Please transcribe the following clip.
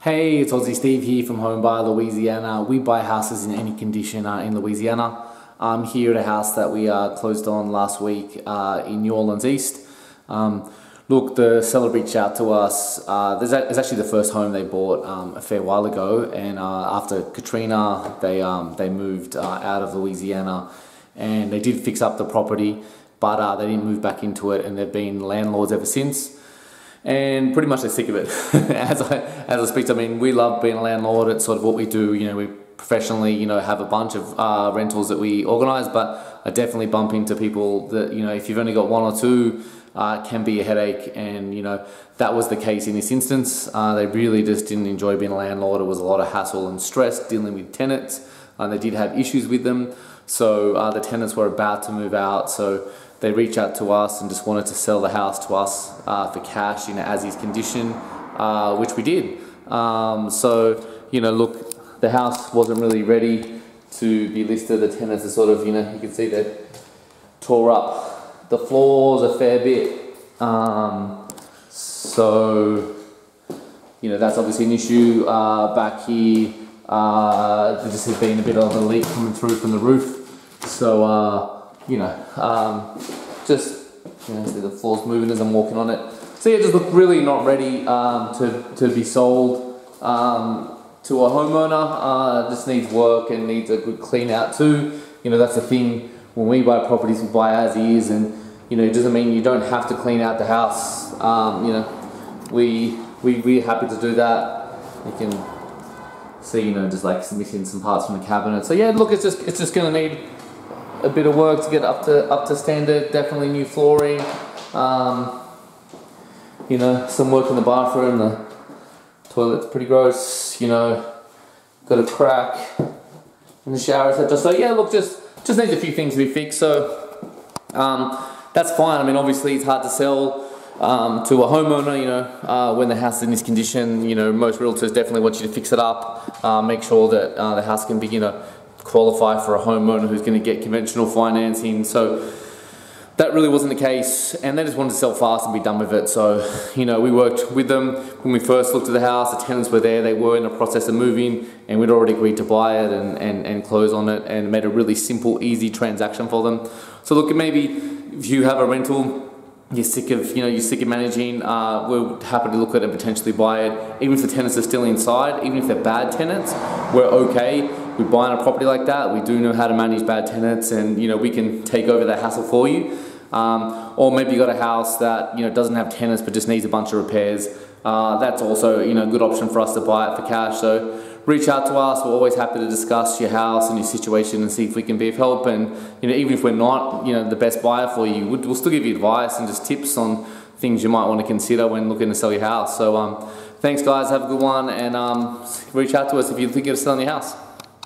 Hey, it's Aussie Steve here from Home Buyer Louisiana. We buy houses in any condition in Louisiana. I'm here at a house that we closed on last week in New Orleans East. Look, the seller reached out to us. It's actually the first home they bought a fair while ago, and after Katrina, they moved out of Louisiana, and they did fix up the property, but they didn't move back into it, and they've been landlords ever since. And pretty much they're sick of it. as I speak, I mean, we love being a landlord. It's sort of what we do. You know, we professionally, you know, have a bunch of rentals that we organise, but I definitely bump into people that, you know, if you've only got one or two, it can be a headache. And, you know, that was the case in this instance. They really just didn't enjoy being a landlord. It was a lot of hassle and stress dealing with tenants. They did have issues with them. So the tenants were about to move out. So they reached out to us and just wanted to sell the house to us for cash in as-is condition, which we did. So, you know, look, the house wasn't really ready to be listed. The tenants are sort of, you know, you can see they tore up the floors a fair bit. So, you know, that's obviously an issue. Back here, there just has been a bit of a leak coming through from the roof. So, you know, just, you know, see the floor's moving as I'm walking on it. So yeah, just look really not ready to be sold to a homeowner. Just needs work and needs a good clean out too. You know, that's the thing, when we buy properties, we buy as is, and, you know, it doesn't mean you don't have to clean out the house. You know, we're happy to do that. You can see, you know, just like missing some parts from the cabinet. So yeah, look, it's just gonna need a bit of work to get up to standard. Definitely new flooring. You know, some work in the bathroom. The toilet's pretty gross. You know, got a crack in the shower, etc. So yeah, look, just needs a few things to be fixed. So that's fine. I mean, obviously it's hard to sell to a homeowner. You know, when the house is in this condition. You know, most realtors definitely want you to fix it up. Make sure that the house can be, you know, qualify for a homeowner who's going to get conventional financing. So that really wasn't the case, and they just wanted to sell fast and be done with it. So, you know, we worked with them when we first looked at the house. The tenants were there, they were in the process of moving, and we'd already agreed to buy it and close on it, and made a really simple, easy transaction for them. So look, maybe if you have a rental, you're sick of managing, we're happy to look at it and potentially buy it. Even if the tenants are still inside, even if they're bad tenants, we're okay. We buy a property like that. We do know how to manage bad tenants, and, you know, we can take over that hassle for you. Or maybe you got a house that, you know, doesn't have tenants but just needs a bunch of repairs. That's also, you know, a good option for us to buy it for cash. So reach out to us. We're always happy to discuss your house and your situation and see if we can be of help. And, you know, even if we're not, you know, the best buyer for you, we'll still give you advice and just tips on things you might want to consider when looking to sell your house. So thanks guys, have a good one, and reach out to us if you're thinking of selling your house.